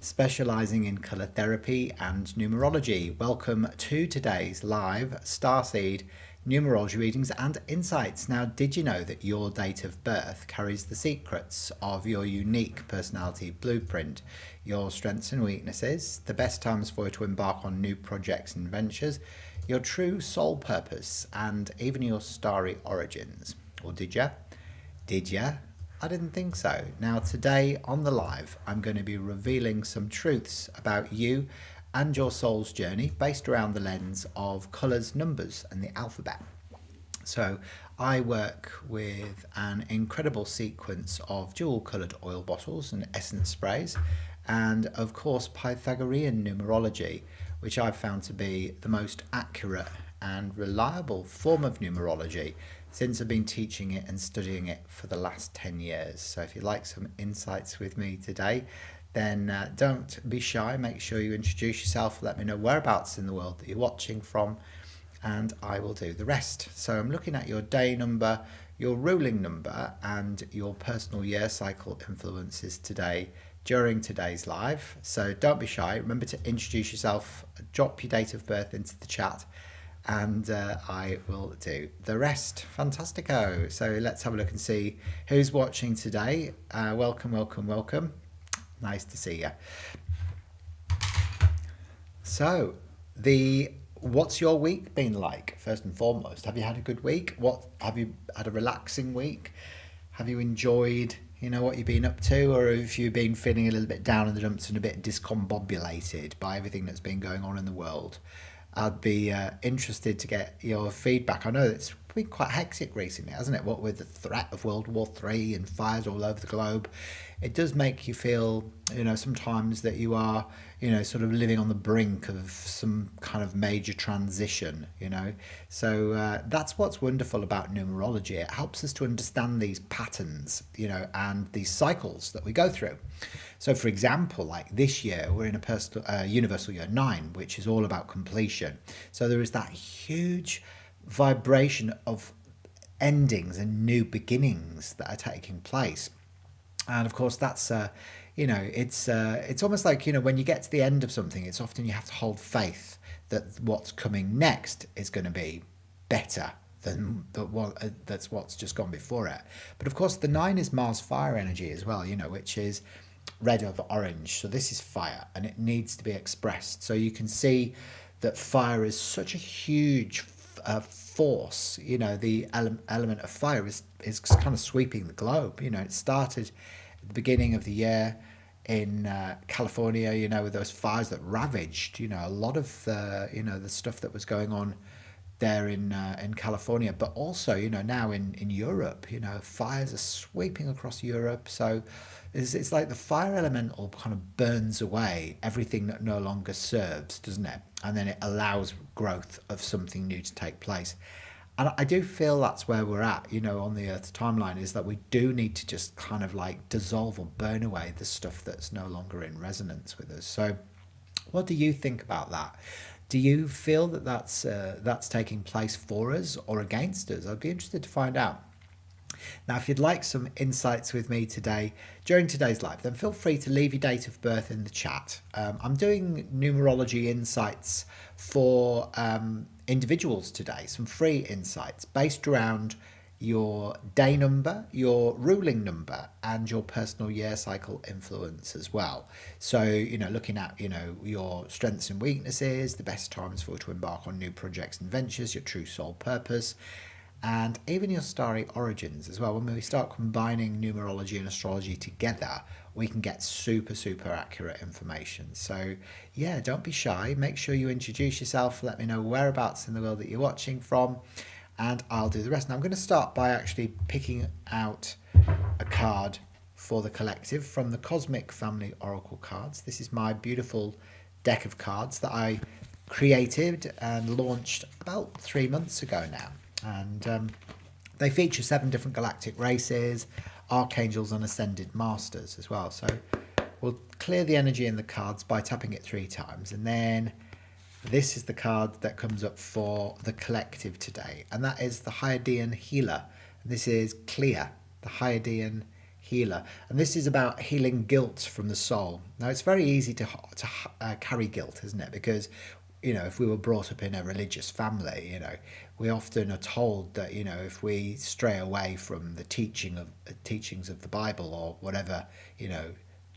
specializing in color therapy and numerology. Welcome to today's live Starseed Numerology Readings and Insights. Now, did you know that your date of birth carries the secrets of your unique personality blueprint, your strengths and weaknesses, the best times for you to embark on new projects and ventures, your true soul purpose, and even your starry origins? Or did ya? Did ya? I didn't think so. Now today on the live, I'm going to be revealing some truths about you and your soul's journey based around the lens of colours, numbers and the alphabet. So I work with an incredible sequence of dual coloured oil bottles and essence sprays, and of course Pythagorean numerology, which I've found to be the most accurate and reliable form of numerology since I've been teaching it and studying it for the last 10 years. So if you'd like some insights with me today, then don't be shy. Make sure you introduce yourself. Let me know whereabouts in the world that you're watching from, and I will do the rest. So I'm looking at your day number, your ruling number, and your personal year cycle influences today during today's live. So don't be shy. Remember to introduce yourself, drop your date of birth into the chat, and I will do the rest. Fantastico. So let's have a look and see who's watching today. Welcome, welcome, welcome. Nice to see you. So what's your week been like, first and foremost? Have you had a good week? Have you had a relaxing week? Have you enjoyed what you've been up to, or have you been feeling a little bit down in the dumps and a bit discombobulated by everything that's been going on in the world? I'd be interested to get your feedback. I know it's been quite hectic recently, hasn't it? What with the threat of World War III and fires all over the globe, it does make you feel, sometimes that you are, sort of living on the brink of some kind of major transition, So that's what's wonderful about numerology. It helps us to understand these patterns, and these cycles that we go through. So, for example, like this year, we're in a personal universal year 9, which is all about completion. So there is that huge vibration of endings and new beginnings that are taking place. And of course, that's it's almost like when you get to the end of something, it's often you have to hold faith that what's coming next is going to be better than that's what's just gone before it. But of course, the 9 is Mars fire energy as well, which is red over orange. So this is fire, and it needs to be expressed. So you can see that fire is such a huge force. The element of fire is kind of sweeping the globe. It started at the beginning of the year in California, with those fires that ravaged, a lot of the stuff that was going on there in California, but also, now in Europe, fires are sweeping across Europe. So it's like the fire elemental kind of burns away everything that no longer serves, doesn't it? And then it allows growth of something new to take place. And I do feel that's where we're at, on the Earth's timeline, is that we do need to just kind of like dissolve or burn away the stuff that's no longer in resonance with us. So what do you think about that? Do you feel that that's taking place for us or against us? I'd be interested to find out. Now, if you'd like some insights with me today, during today's live, then feel free to leave your date of birth in the chat. I'm doing numerology insights for individuals today, some free insights based around your day number, your ruling number, and your personal year cycle influence as well. So, looking at, your strengths and weaknesses, the best times for you to embark on new projects and ventures, your true soul purpose, and even your starry origins as well. When we start combining numerology and astrology together, we can get super, super accurate information. So yeah, don't be shy. Make sure you introduce yourself. Let me know whereabouts in the world that you're watching from, and I'll do the rest. Now I'm going to start by actually picking out a card for the collective from the Cosmic Family Oracle cards. This is my beautiful deck of cards that I created and launched about 3 months ago now. And they feature 7 different galactic races, archangels and ascended masters as well. So we'll clear the energy in the cards by tapping it 3 times. And then this is the card that comes up for the collective today. And that is the Hydean Healer. This is Clea, the Hydean healer. And this is about healing guilt from the soul. Now, it's very easy to carry guilt, isn't it? Because, if we were brought up in a religious family, we often are told that, if we stray away from the teachings of the Bible or whatever,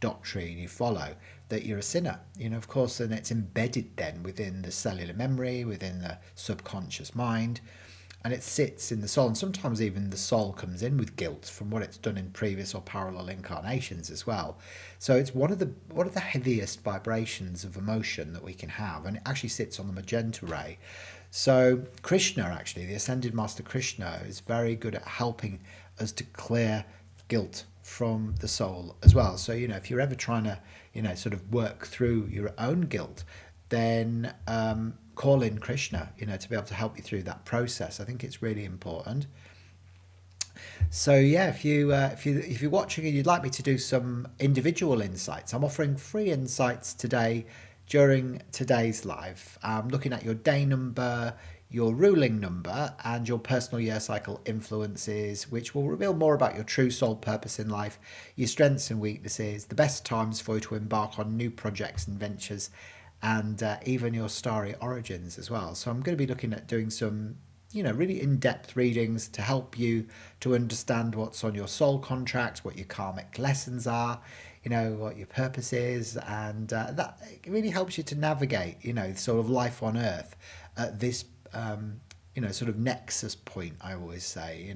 doctrine you follow, that you're a sinner. Of course, and it's embedded then within the cellular memory, within the subconscious mind, and it sits in the soul. And sometimes even the soul comes in with guilt from what it's done in previous or parallel incarnations as well. So it's one of the heaviest vibrations of emotion that we can have, and it actually sits on the magenta ray. So Krishna, actually, the Ascended Master Krishna, is very good at helping us to clear guilt from the soul as well. So, if you're ever trying to, sort of work through your own guilt, then call in Krishna, to be able to help you through that process. I think it's really important. So yeah, if you're watching and you'd like me to do some individual insights, I'm offering free insights today during today's live. I'm looking at your day number, your ruling number, and your personal year cycle influences, which will reveal more about your true soul purpose in life, your strengths and weaknesses, the best times for you to embark on new projects and ventures, and even your starry origins as well. So I'm going to be looking at doing some, really in-depth readings to help you to understand what's on your soul contract, what your karmic lessons are, what your purpose is, and that really helps you to navigate, sort of life on Earth at this, sort of nexus point, I always say,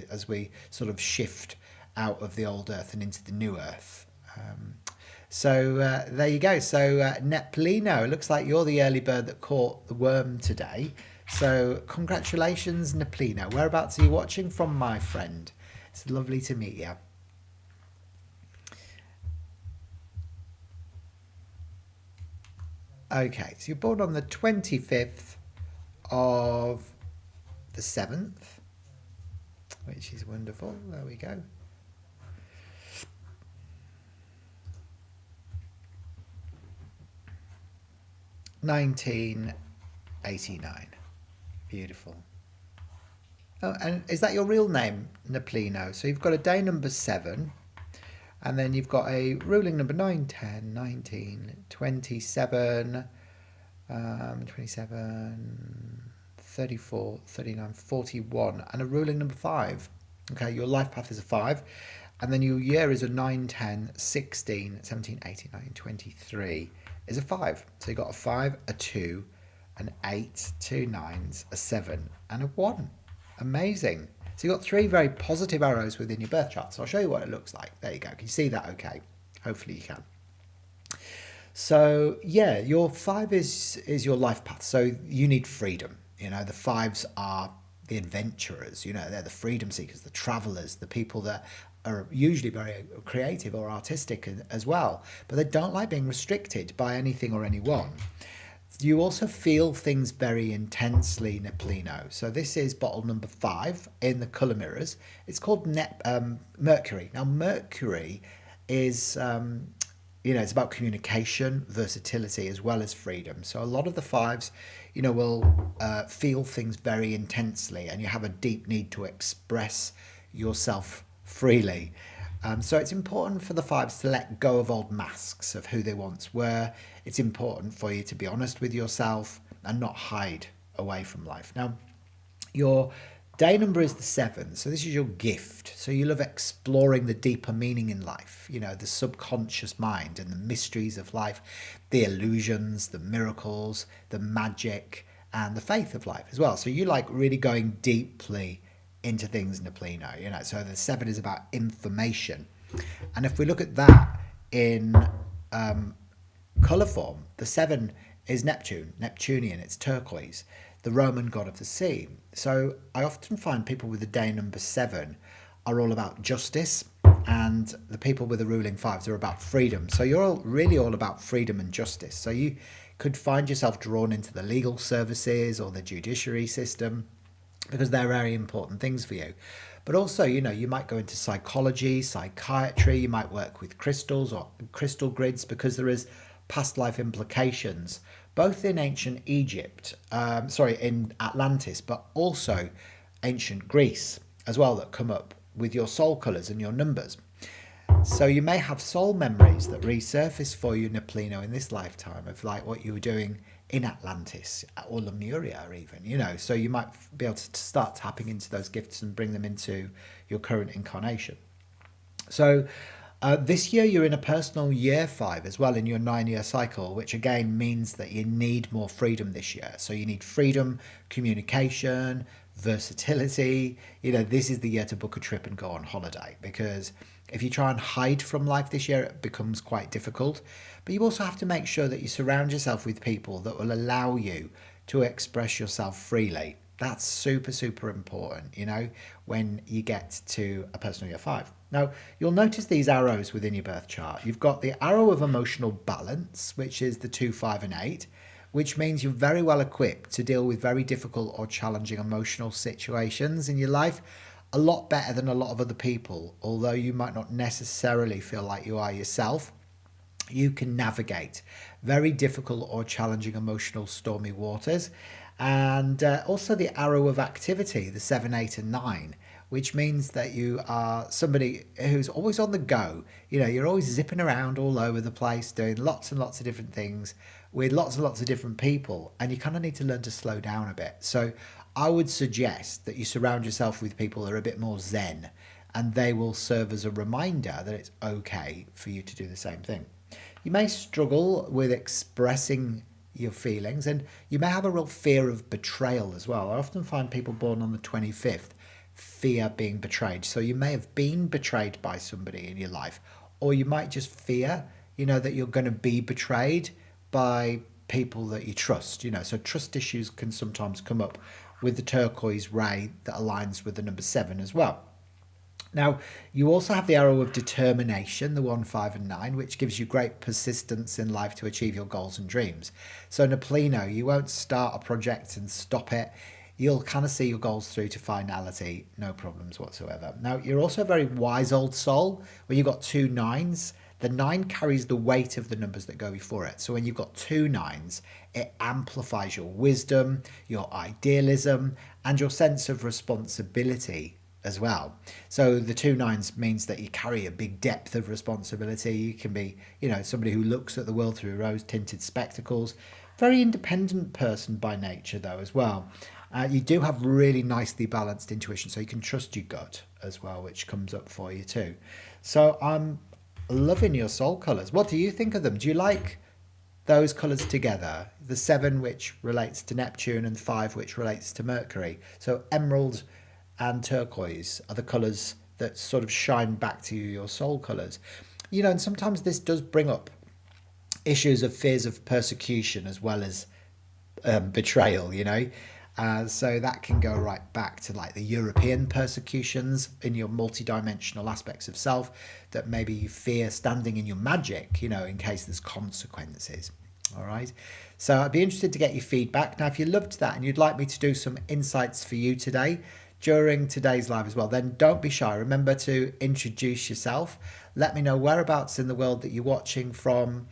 as we sort of shift out of the old Earth and into the new Earth. So there you go. So Neplino, it looks like you're the early bird that caught the worm today. So congratulations, Neplino. Whereabouts are you watching from, my friend? It's lovely to meet you. Okay, so you're born on the 25th of the 7th, which is wonderful. There we go. (1989). Beautiful. Oh, and is that your real name, Neplino? So you've got a day number 7, and then you've got a ruling number 9, 10, 19, 27, 27, 34, 39, 41, and a ruling number 5. Okay, your life path is a 5, and then your year is a 9, 10, 16, 17, 18, 19, 23 is a 5. So you've got a 5, a 2, an 8, 2 9s, a 7, and a 1. Amazing. So you've got 3 very positive arrows within your birth chart. So I'll show you what it looks like. There you go. Can you see that okay? Hopefully you can. So yeah, your 5 is your life path. So you need freedom. The 5s are the adventurers. They're the freedom seekers, the travelers, the people that are usually very creative or artistic as well, but they don't like being restricted by anything or anyone. You also feel things very intensely, Neplino. So this is bottle number 5 in the colour mirrors. It's called Mercury. Now Mercury is, it's about communication, versatility, as well as freedom. So a lot of the 5s, will feel things very intensely, and you have a deep need to express yourself freely. So it's important for the 5s to let go of old masks of who they once were. It's important for you to be honest with yourself and not hide away from life. Now, your day number is the 7, so this is your gift. So you love exploring the deeper meaning in life, the subconscious mind and the mysteries of life, the illusions, the miracles, the magic, and the faith of life as well. So you like really going deeply into things, Neplino. So the 7 is about information, and if we look at that in color form, the 7 is Neptunian. It's turquoise, the Roman god of the sea. So I often find people with the day number 7 are all about justice, and the people with the ruling 5s are about freedom. So you're really all about freedom and justice. So you could find yourself drawn into the legal services or the judiciary system, because they're very important things for you. But also, you might go into psychology, psychiatry, you might work with crystals or crystal grids, because there is past life implications, both in ancient Egypt, in Atlantis, but also ancient Greece as well, that come up with your soul colours and your numbers. So you may have soul memories that resurface for you, Neplino, in this lifetime of like what you were doing in Atlantis or Lemuria even, you know. So you might be able to start tapping into those gifts and bring them into your current incarnation. So this year you're in a personal year 5 as well in your 9-year cycle, which again means that you need more freedom this year. So you need freedom, communication, versatility. You know, this is the year to book a trip and go on holiday, because if you try and hide from life this year, it becomes quite difficult. But you also have to make sure that you surround yourself with people that will allow you to express yourself freely. That's super, super important, you know, when you get to a personal year 5. Now, you'll notice these arrows within your birth chart. You've got the arrow of emotional balance, which is the 2, 5, and 8, which means you're very well equipped to deal with very difficult or challenging emotional situations in your life, a lot better than a lot of other people. Although you might not necessarily feel like you are yourself, you can navigate very difficult or challenging emotional stormy waters. And also the arrow of activity, the 7, 8, and 9, which means that you are somebody who's always on the go. You know, you're always zipping around all over the place, doing lots and lots of different things with lots and lots of different people. And you kind of need to learn to slow down a bit. So I would suggest that you surround yourself with people that are a bit more zen, and they will serve as a reminder that it's okay for you to do the same thing. You may struggle with expressing your feelings, and you may have a real fear of betrayal as well. I often find people born on the 25th fear being betrayed. So you may have been betrayed by somebody in your life, or you might just fear, you know, that you're going to be betrayed by people that you trust, you know. So trust issues can sometimes come up with the turquoise ray that aligns with the number 7 as well. Now, you also have the arrow of determination, the 1, 5, and 9, which gives you great persistence in life to achieve your goals and dreams. So, Neplino, you won't start a project and stop it. You'll kind of see your goals through to finality, no problems whatsoever. Now, you're also a very wise old soul. When you've got 2 9s, the 9 carries the weight of the numbers that go before it. So when you've got 2 9s, it amplifies your wisdom, your idealism, and your sense of responsibility as well. So the 2 9s means that you carry a big depth of responsibility. You can be, you know, somebody who looks at the world through rose-tinted spectacles. Very independent person by nature, though, as well. You do have really nicely balanced intuition, so you can trust your gut as well, which comes up for you too. So I'm loving your soul colours. What do you think of them? Do you like those colours together? The 7, which relates to Neptune, and 5, which relates to Mercury. So emerald and turquoise are the colours that sort of shine back to you, your soul colours. You know, and sometimes this does bring up issues of fears of persecution as well as betrayal, you know. So that can go right back to like the European persecutions in your multidimensional aspects of self, that maybe you fear standing in your magic, you know, in case there's consequences. All right. So I'd be interested to get your feedback. Now, if you loved that and you'd like me to do some insights for you today during today's live as well, then don't be shy. Remember to introduce yourself. Let me know whereabouts in the world that you're watching from,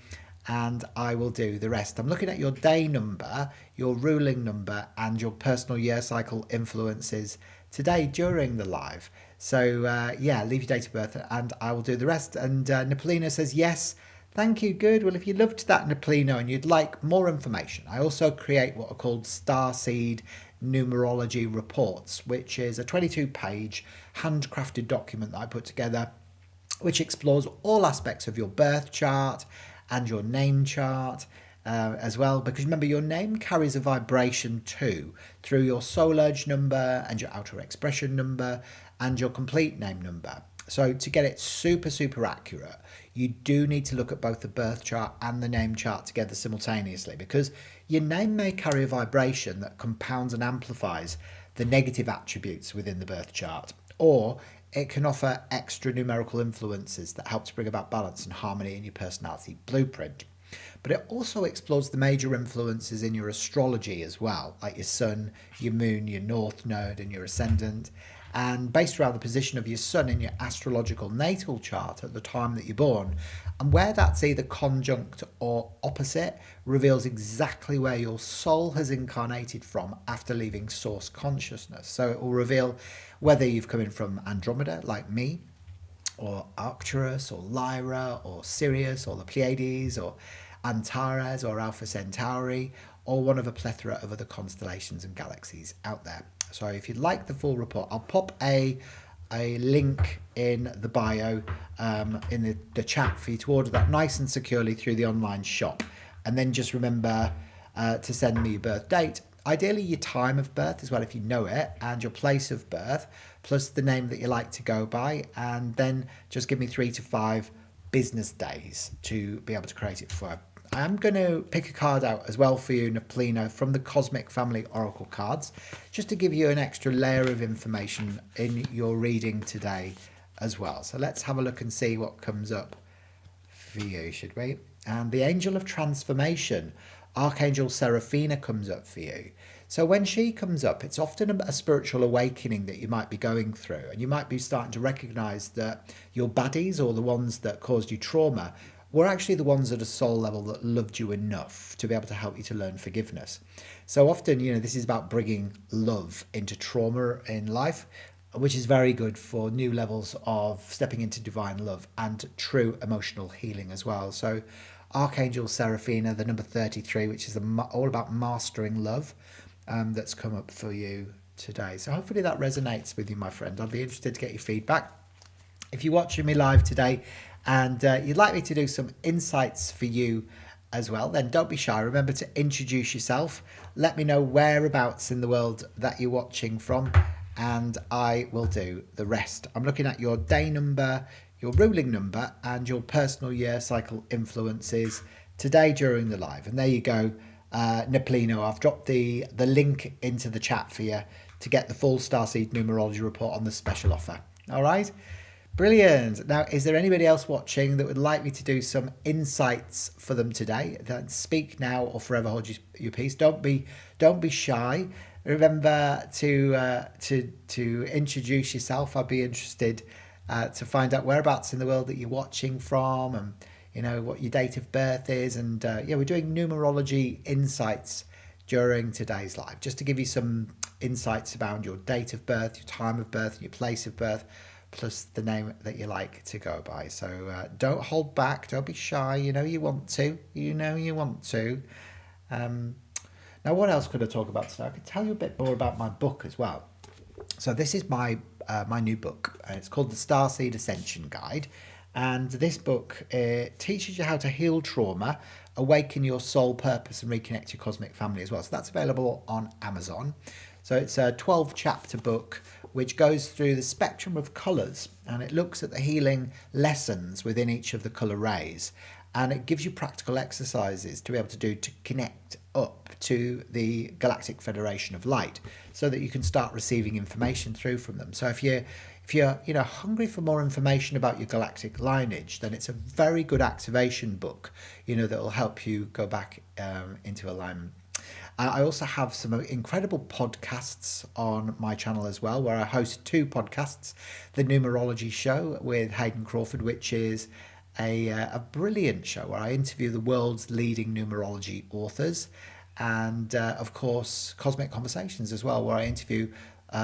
and I will do the rest. I'm looking at your day number, your ruling number, and your personal year cycle influences today during the live. So yeah, leave your date of birth and I will do the rest. And Neplino says, yes, thank you, good. Well, if you loved that, Neplino, and you'd like more information, I also create what are called Starseed Numerology Reports, which is a 22-page handcrafted document that I put together, which explores all aspects of your birth chart and your name chart as well, because remember, your name carries a vibration too, through your soul urge number and your outer expression number and your complete name number. So to get it super, super accurate, you do need to look at both the birth chart and the name chart together simultaneously, because your name may carry a vibration that compounds and amplifies the negative attributes within the birth chart, or it can offer extra numerical influences that help to bring about balance and harmony in your personality blueprint. But it also explores the major influences in your astrology as well, like your sun, your moon, your north node, and your ascendant. And based around the position of your sun in your astrological natal chart at the time that you're born, and where that's either conjunct or opposite, reveals exactly where your soul has incarnated from after leaving source consciousness. So it will reveal whether you've come in from Andromeda, like me, or Arcturus, or Lyra, or Sirius, or the Pleiades, or Antares, or Alpha Centauri, or one of a plethora of other constellations and galaxies out there. So if you'd like the full report, I'll pop a link in the bio, in the chat for you to order that nice and securely through the online shop. And then just remember to send me your birth date, ideally your time of birth as well if you know it, and your place of birth, plus the name that you like to go by, and then just give me 3 to 5 business days to be able to create it for you. I'm going to pick a card out as well for you, Napolino, from the Cosmic Family Oracle cards, just to give you an extra layer of information in your reading today as well. So let's have a look and see what comes up for you, should we? And the Angel of Transformation, Archangel Seraphina, comes up for you. So when she comes up, it's often a spiritual awakening that you might be going through, and you might be starting to recognize that your baddies, or the ones that caused you trauma, were actually the ones at a soul level that loved you enough to be able to help you to learn forgiveness. So often, this is about bringing love into trauma in life, which is very good for new levels of stepping into divine love and true emotional healing as well. So Archangel Seraphina, the number 33, which is all about mastering love, that's come up for you today. So hopefully that resonates with you, my friend. I'd be interested to get your feedback. If you're watching me live today and you'd like me to do some insights for you as well, then don't be shy. Remember to introduce yourself. Let me know whereabouts in the world that you're watching from, and I will do the rest. I'm looking at your day number, your ruling number, and your personal year cycle influences today during the live. And there you go, Napolino. I've dropped the link into the chat for you to get the full Starseed Numerology Report on the special offer. All right? Brilliant. Now, is there anybody else watching that would like me to do some insights for them today? Then speak now or forever hold your peace. Don't be shy. Remember to introduce yourself. I'd be interested to find out whereabouts in the world that you're watching from, and what your date of birth is. And we're doing numerology insights during today's live, just to give you some insights about your date of birth, your time of birth, your place of birth, plus the name that you like to go by. So don't hold back, don't be shy. You want to. Now, what else could I talk about today? I could tell you a bit more about my book as well. So this is my new book. It's called the Starseed Ascension Guide. And this book teaches you how to heal trauma, awaken your soul purpose, and reconnect your cosmic family as well. So that's available on Amazon. So it's a 12-chapter book which goes through the spectrum of colours, and it looks at the healing lessons within each of the colour rays, and it gives you practical exercises to be able to do to connect up to the Galactic Federation of Light, so that you can start receiving information through from them. So if you're hungry for more information about your galactic lineage, then it's a very good activation book, that will help you go back into alignment. I also have some incredible podcasts on my channel as well, where I host 2 podcasts. The Numerology Show with Hayden Crawford, which is a brilliant show where I interview the world's leading numerology authors, and of course Cosmic Conversations as well, where I interview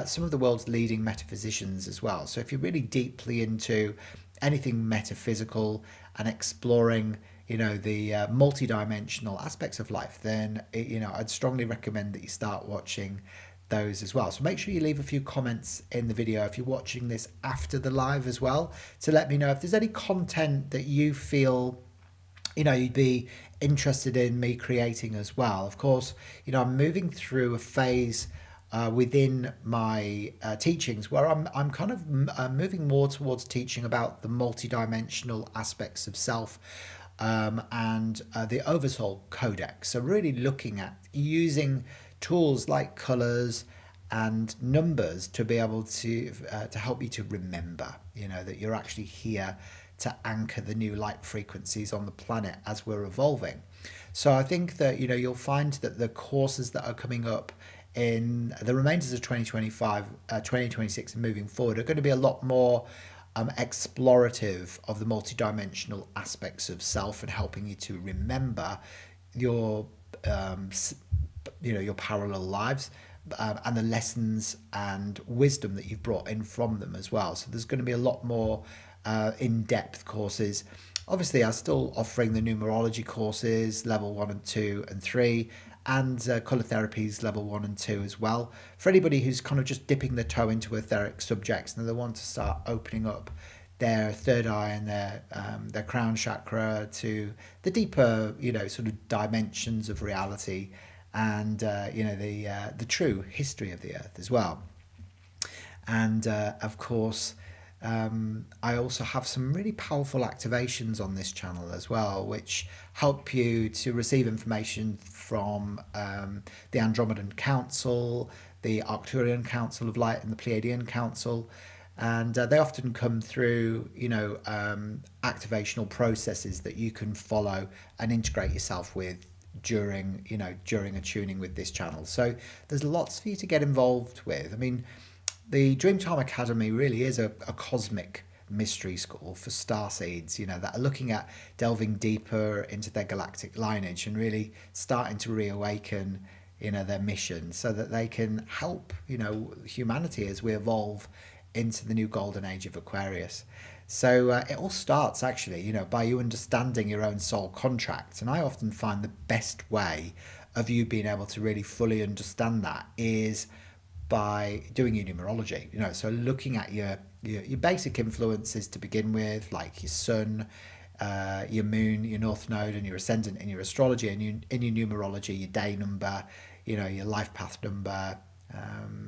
some of the world's leading metaphysicians as well. So if you're really deeply into anything metaphysical and exploring the multi-dimensional aspects of life, then I'd strongly recommend that you start watching those as well. So make sure you leave a few comments in the video if you're watching this after the live as well, to let me know if there's any content that you feel you'd be interested in me creating as well. Of course, I'm moving through a phase within my teachings where I'm kind of moving more towards teaching about the multi-dimensional aspects of self, and the Oversoul Codex. So really looking at using tools like colours and numbers to be able to help you to remember, that you're actually here to anchor the new light frequencies on the planet as we're evolving. So I think that you'll find that the courses that are coming up in the remainders of 2025, 2026 and moving forward are going to be a lot more explorative of the multidimensional aspects of self, and helping you to remember your your parallel lives, and the lessons and wisdom that you've brought in from them as well. So there's going to be a lot more in-depth courses. Obviously, I'm still offering the numerology courses, level 1 and 2 and 3, and colour therapies level 1 and 2 as well. For anybody who's kind of just dipping their toe into etheric subjects and they want to start opening up their third eye and their crown chakra to the deeper, sort of dimensions of reality, and the true history of the earth as well. And of course, I also have some really powerful activations on this channel as well, which help you to receive information from the Andromedan Council, the Arcturian Council of Light, and the Pleiadian Council. And they often come through, activational processes that you can follow and integrate yourself with during a tuning with this channel. So there's lots for you to get involved with. I mean, the Dreamtime Academy really is a cosmic mystery school for starseeds, that are looking at delving deeper into their galactic lineage and really starting to reawaken, their mission so that they can help, humanity as we evolve into the new golden age of Aquarius. So it all starts actually, by you understanding your own soul contract. And I often find the best way of you being able to really fully understand that is by doing your numerology, so looking at your basic influences to begin with, like your sun, your moon, your north node, and your ascendant in your astrology, and in your numerology, your day number, your life path number,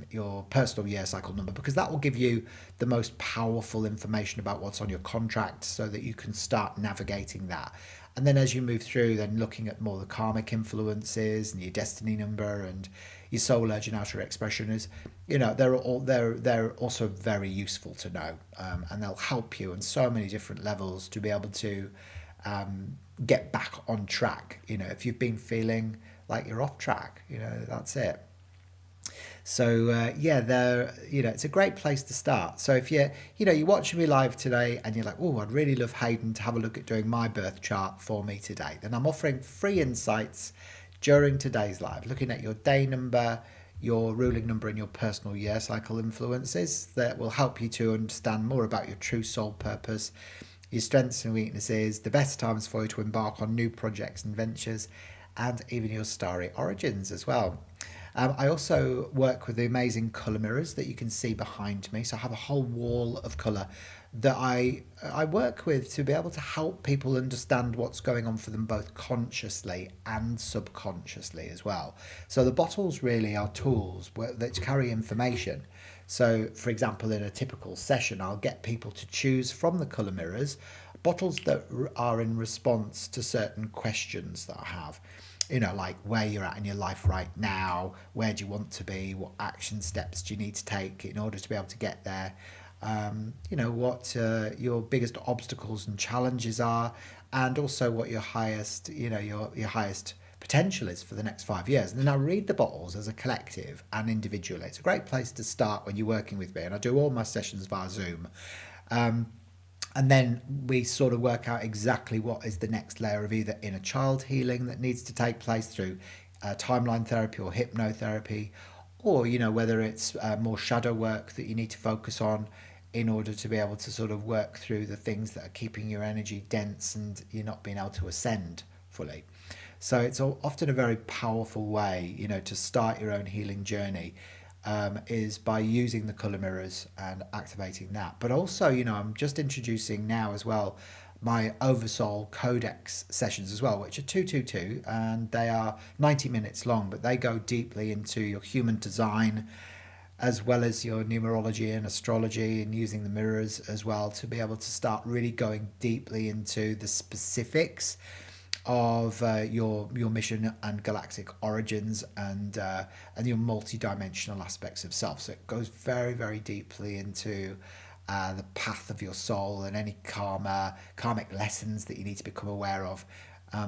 your personal year cycle number, because that will give you the most powerful information about what's on your contract so that you can start navigating that. And then as you move through, then looking at more the karmic influences and your destiny number and your soul urge and outer expression is, they're also very useful to know, and they'll help you on so many different levels to be able to get back on track. If you've been feeling like you're off track, that's it. So it's a great place to start. So if you're watching me live today and you're like, oh, I'd really love Hayden to have a look at doing my birth chart for me today, then I'm offering free insights during today's live, looking at your day number, your ruling number, and your personal year cycle influences that will help you to understand more about your true soul purpose, your strengths and weaknesses, the best times for you to embark on new projects and ventures, and even your starry origins as well. I also work with the amazing colour mirrors that you can see behind me. So I have a whole wall of colour that I work with to be able to help people understand what's going on for them both consciously and subconsciously as well. So the bottles really are tools that carry information. So for example, in a typical session, I'll get people to choose from the colour mirrors bottles that are in response to certain questions that I have. Like where you're at in your life right now, where do you want to be, what action steps do you need to take in order to be able to get there, what your biggest obstacles and challenges are, and also what your highest, your highest potential is for the next 5 years. And then I read the bottles as a collective and individually. It's a great place to start when you're working with me, and I do all my sessions via Zoom. And then we sort of work out exactly what is the next layer of either inner child healing that needs to take place through timeline therapy or hypnotherapy, or, whether it's more shadow work that you need to focus on in order to be able to sort of work through the things that are keeping your energy dense and you're not being able to ascend fully. So it's often a very powerful way, to start your own healing journey. Is by using the colour mirrors and activating that. But also, I'm just introducing now as well my Oversoul Codex sessions as well, which are 222, and they are 90 minutes long, but they go deeply into your human design as well as your numerology and astrology, and using the mirrors as well to be able to start really going deeply into the specifics of your mission and galactic origins and your multi-dimensional aspects of self. So it goes very, very deeply into the path of your soul and any karmic lessons that you need to become aware of.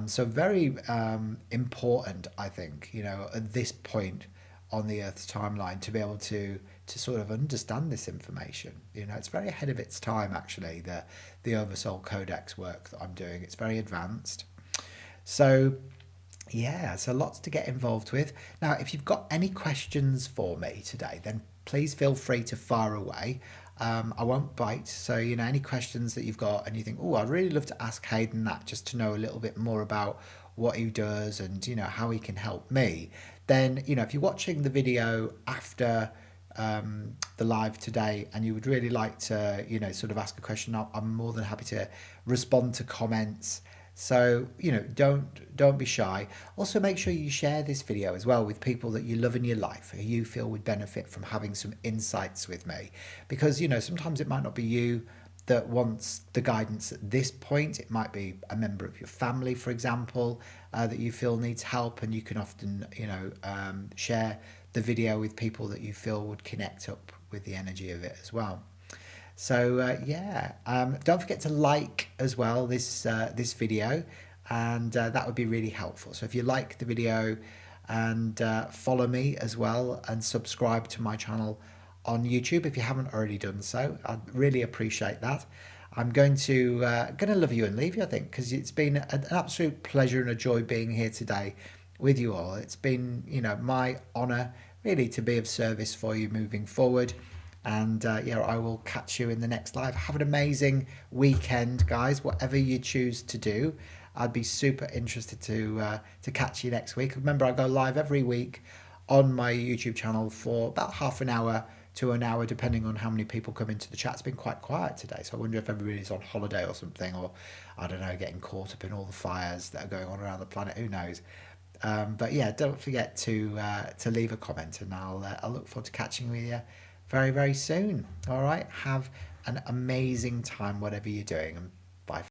So very important, I think, at this point on the Earth's timeline to be able to sort of understand this information. It's very ahead of its time, actually, the Oversoul Codex work that I'm doing. It's very advanced. So lots to get involved with. Now, if you've got any questions for me today, then please feel free to fire away. I won't bite. So, any questions that you've got and you think, oh, I'd really love to ask Hayden that just to know a little bit more about what he does and, how he can help me, then, if you're watching the video after the live today and you would really like to, sort of ask a question, I'm more than happy to respond to comments. So, don't be shy. Also, make sure you share this video as well with people that you love in your life, who you feel would benefit from having some insights with me. Because, sometimes it might not be you that wants the guidance at this point. It might be a member of your family, for example, that you feel needs help, and you can often, share the video with people that you feel would connect up with the energy of it as well. So don't forget to like as well this video, and that would be really helpful. So if you like the video, and follow me as well, and subscribe to my channel on YouTube if you haven't already done so, I'd really appreciate that. I'm going to love you and leave you, I think, because it's been an absolute pleasure and a joy being here today with you all. It's been, my honour really to be of service for you moving forward. And I will catch you in the next live. Have an amazing weekend, guys. Whatever you choose to do, I'd be super interested to catch you next week. Remember, I go live every week on my YouTube channel for about half an hour to an hour, depending on how many people come into the chat. It's been quite quiet today, so I wonder if everybody's on holiday or something, or I don't know, getting caught up in all the fires that are going on around the planet. Who knows? But yeah, don't forget to leave a comment, and I'll look forward to catching with you very, very soon. All right, have an amazing time, whatever you're doing, and